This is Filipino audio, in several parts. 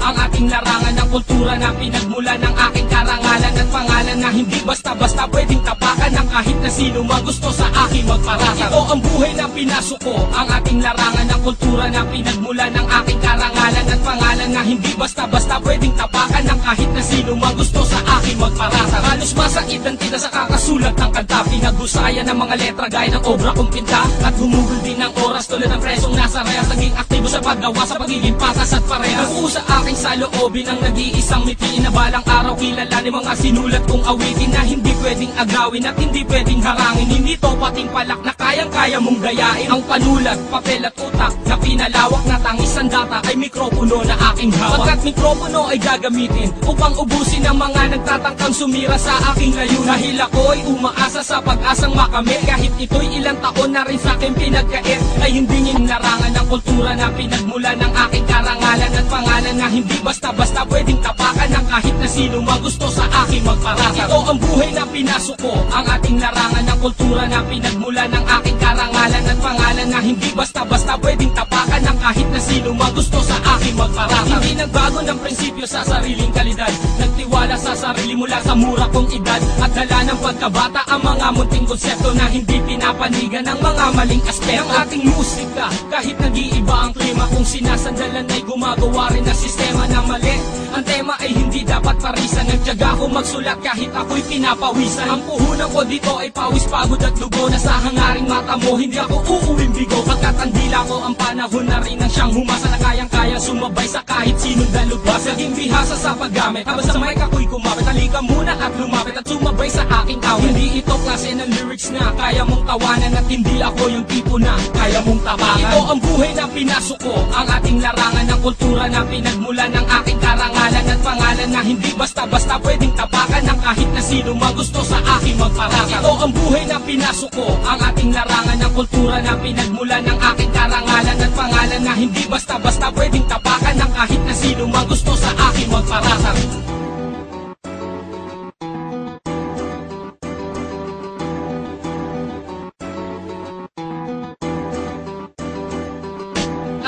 ang ating larangan ng kultura na pinagmula ng aking karangalan at pangalan na hindi basta-basta pwedeng tapakan ng kahit na sino magusto sa aking magparatang. Ito ang buhay na pinasok ko, ang ating larangan ng kultura na pinagmula ng aking karangalan at pangalan na hindi basta-basta pwedeng tapakan ng kahit na sino magusto sa aking magparatang. Halos masa identidad sa kakasulat ng kanta, pinag-usaya ng mga letra gaya ng obra kong pinta, at humugol din ng oras tulad ng presong nasa rehas, naging aktibo sa paggawa sa pagiging patas at parehas. Nabuo sa aking saloobin ang nag-iisang mitiin na balang araw kilalanin mga sinulat kong awitin na hindi pwedeng agawin at hindi pwedeng harangin. Hindi to pating palak na kayang-kaya mong gayain. Ang panulat, papel at utak na pinalawak na tangis ang data ay mikropono na aking hawak. Pagkat mikropono ay gagamitin upang ubusin ang mga nagtatangkang sumira sa aking layunin. Dahil ako'y umaasa sa pag-asang makamit, kahit ito'y ilang taon na rin sa akin pinagkait, ay hindi larangan ng kultura na pinagmula ng aking karangalan at pangalan na hindi basta-basta pwedeng tapakan ng kahit na sino magusto sa aking magparatang. Ito ang buhay na pinasok ko, ang ating larangan ng kultura na pinagmula ng aking karangalan at pangalan na hindi basta-basta pwedeng tapakan ng kahit na sino magusto sa aking magparatang. Hindi nagbago ng prinsipyo sa sariling kalidad, nagtiwala sa sarili mula sa mura kong edad, at dala ng pagkabata ang mga munting konsepto na hindi pinapanigan ng mga maling aspeto ng ating musika. Kahit nag-iiba ang klima, kung sinasandalan ay gumagawa rin na sistema na mali. Ang tema ay hindi dapat parisan, nagtiyaga ko magsulat kahit ako'y pinapawisan. Ang puhunan ko dito ay pawis, pagod at dugo, na sa hangaring mata mo hindi ako uuwing bigo. Pagkat ang dila ko ang panahon na rin ang siyang humasa na kayang-kaya sumabay sa kahit sinong dalubhas. Naging bihasa sa paggamit, habang sa mic ako'y kumapit, halika muna at lumapit at sumabay sa aking awit. Hindi ito klase ng lyrics na kaya mong tawanan, at hindi ako yung tipo na kaya mong tapakan. Ito ang buhay na pinasok ko, ang ating larangan ng kultura na pinagmula ng aking karangalan at pangalan na hindi basta-basta pwedeng tapakan ng kahit na sino magusto sa aking magparatang. Ito ang buhay na pinasok ko, ang ating larangan ng kultura na pinagmula ng aking karangalan at pangalan na hindi basta-basta pwedeng tapakan ng kahit na sino magusto sa aking magparatang.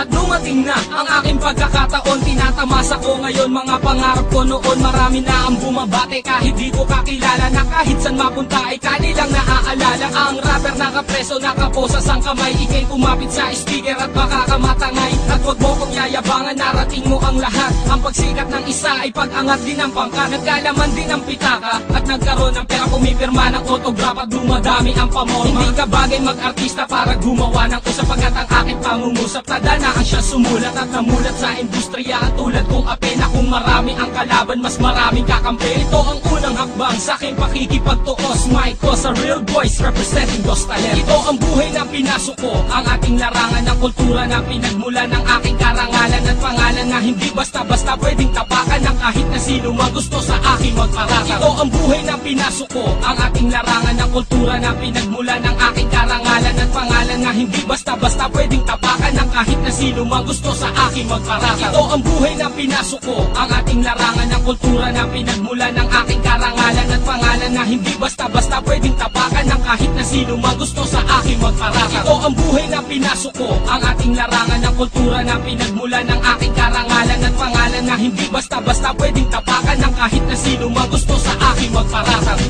At dumating na ang aking pagkakataon, tinatamasa ko ngayon mga pangarap ko noon. Marami na ang bumabate kahit di ko kakilala, na kahit saan mapunta ay kanilang naaalala. Ang rapper nakapreso, nakaposa sang kamay, ikay kumapit sa speaker at baka kamatangay. At wag mo kong yayabangan, narating mo ang lahat. Ang pagsikat ng isa ay pag-angat din ng pangkat, nagkalaman din ng pitaka at nagkaroon ng pera, pumipirma ng autograph at dumadami ang pamorma. Hindi ka bagay mag-artista para gumawa ng usap, pagkat ang aking pangungusap tadana ang siya sumulat at namulat sa industriya. At tulad kong apena, kung marami ang kalaban, mas maraming kakampi. Ito ang unang hakbang sa aking pakikipagtuos, mic ko sa real voice representing those talent. Ito ang buhay na pinasok ko, ang ating larangan ng kultura na pinagmula ng aking karangalan at pangalan na hindi basta-basta pwedeng tapakan ng kahit na sino magusto sa aking magparatang. Ito ang buhay na pinasok ko, ang ating larangan ng kultura na pinagmula ng aking karangalan at pangalan na hindi basta-basta pwedeng tapakan ng kahit na sino magusto sa aking magparatang. Ito ang buhay na pinasok ko, ang ating larangan ng kultura na pinagmula ng aking karangalan at pangalan na hindi basta-basta pwedeng tapakan ng kahit na sino magusto sa aking magparatang. Ito ang buhay na pinasok ko, ang ating larangan ng kultura na pinagmula ng aking karangalan at pangalan na hindi basta-basta pwedeng tapakan ng kahit na sino magusto sa aking magparatang.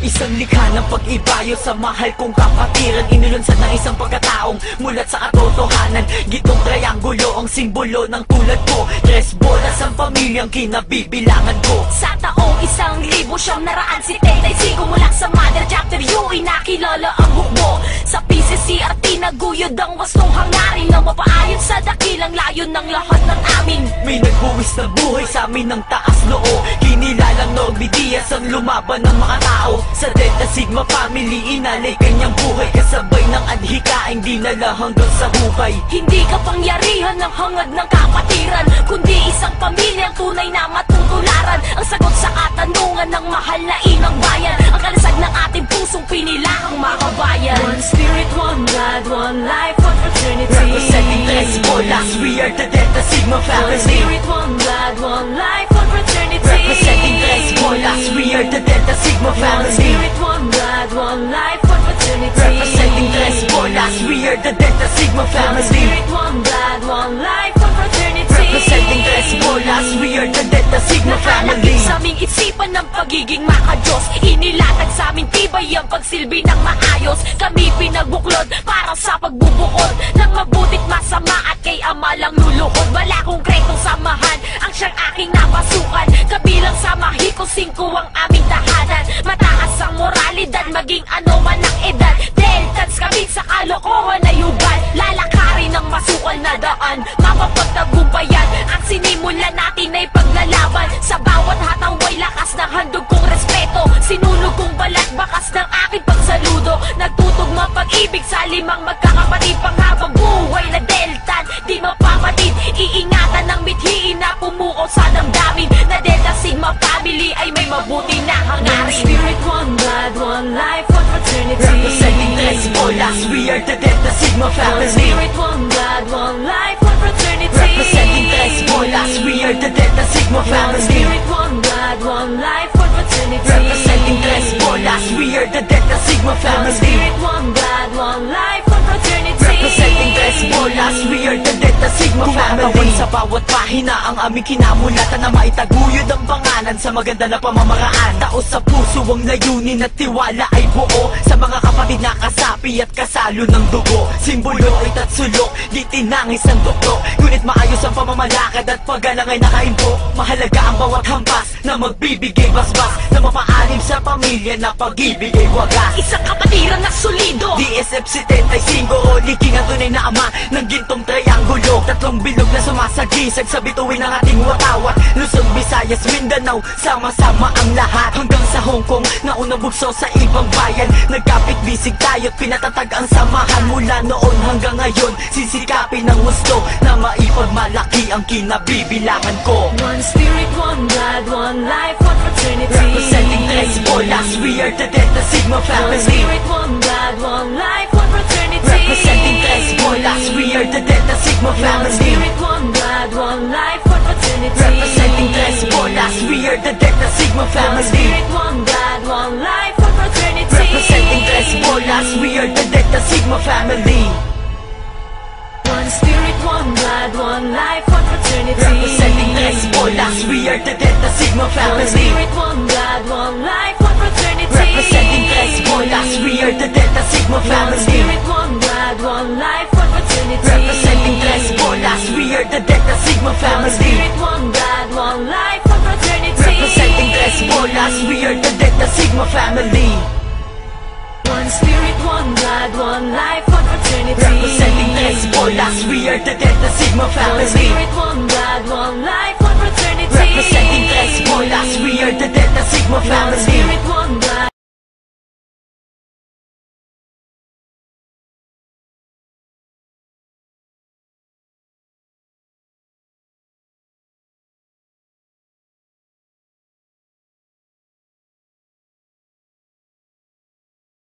Isang likha ng pag-ibayo sa mahal kong kapatiran, inulunsad ng isang pagkataong mulat sa katotohanan. Gitong triangulo ang simbolo ng tulad ko, tres bolas ang pamilyang kinabibilangan ko. Sa taong 1,995 mula sa Mother Chapter U, inakilala ang hukbo. Sa PCCRT tinaguyod ang wastong hangarin na mapaayon sa dakilang layon ng lahat ng amin. May nagbuwis na buhay sa amin ng taas noo. Kinilalang Norby Diaz ang lumaban ng mga tao. Sa Delta Sigma family, inalay kanyang buhay. Kasabay ng adhikaing dinala hanggang sa hukay. Hindi kapangyarihan ng hangad ng kapatiran, kundi isang pamilyang tunay na matutularan. Ang sagot sa katanungan ng mahal na inang bayan, ang kalasag ng ating pusong pinilahang makabayan. One spirit, one blood, one life, one fraternity. Representing Tres Bolas, we are the Delta Sigma family. One spirit, one blood, one life, one fraternity. Representing Tres Bolas, we are the Delta Sigma family. One spirit, one blood, one life, one fraternity. Representing Tres Bolas, we are the Delta Sigma One family. spirit, one blood, one life, one fraternity. Representing Tres Bolas, we are the Delta Sigma family. Nakalakip sa aming isipan ng pagiging makajos. Inilatag sa aming tibay ang pagsilbi ng maayos. Kami pinagbuklod para sa pagbubukod ng mabutit masama at kay ama lang luluhod. Wala konkretong samahan ang siyang aking napasukan. Kabilang sa mahikong 5 ang aming tahanan. Mataas ang moralidad maging ano man ang edad. Deltans kami sa kalokohan na yugal. Lalakarin ng masukal na daan, mapapagtagumpayan ang sinimulan natin ay paglalaban. Sa bawat hataway lakas ng handog kong respeto, sinunog kong balat bakas ng aking pagsaludo. Nagtutugma pag-ibig sa 5 magkakapatid, panghabang buhay na Deltan di mapapatid. Iingatan ng mithiin na pumuo sa damdamin na Delta Sigma family ay may mabuti na hangarin. One spirit, one blood, one life, one fraternity. Representing Tres Bolas, we are the Delta Sigma family. One spirit, one blood, one life, one fraternity. Representing Tres Bolas, we are the Delta Sigma One family. spirit, one blood, one life, one fraternity. Representing Tres Bolas, we are the Delta Sigma One family. spirit, one blood, one life, one fraternity. Representing Tres Bolas, we are the Delta Sigma family. Sa bawat pahina ang aming kinamulatan na maitaguyod ang pangalan sa maganda na pamamaraan. Taos sa puso ang layunin at tiwala ay buo sa mga kapatid na kasapi at kasalo ng dugo. Simbolo at sulok, di tinangis ang duklo. Ngunit maayos ang pamamalakad at paggalang ay nakaimpo. Mahalaga ang bawat hampas na magbibigay basbas na mapaalim sa pamilya na pag-ibig ay wagas. Isang kapatiran na solido. DSF 75 o liking ang tunay na ama ng gintong triangulo. 3 bilog na sumasagisag sa bituin ng ating watawat. Luzon, Visayas, Mindanao, sama-sama ang lahat. Hanggang sa Hong Kong, naunang bugso sa ibang bayan. Nagkapit-bisig tayo't pinatatag ang samahan. Mula noon hanggang ngayon, sisikapin ng gusto na maipagmalaki ang kinabibilangan ko. One spirit, one blood, one life, one fraternity. Representing Tres Bolas, we are the Delta Sigma One family. spirit, one blood, one life, one fraternity. Representing Tres Bolas, we are the Delta Sigma One family. spirit, one blood, one life, one fraternity. Representing Tres Bolas, we are the Delta Sigma One family. spirit, one blood, one life, one fraternity. Representing Tres Bolas, we are the Delta Sigma family. One spirit, one blood, one life, one fraternity. Representing Tres Bolas, we are the Delta Sigma One family. spirit, one blood, one life, one fraternity. Representing Tres Bolas, we are the Delta Sigma One family. spirit, one blood, one life, one fraternity. Representing Tres Bolas, we are the Delta Sigma One family. spirit, one blood, one life, one fraternity. Representing Tres Bolas, we are the Delta Sigma family. One spirit, one blood, one life, one fraternity. Representing Tres Bolas, we are the Delta Sigma One family. spirit, one blood, one life, one fraternity. Representing Tres Bolas, we are the Delta Sigma One family. spirit, one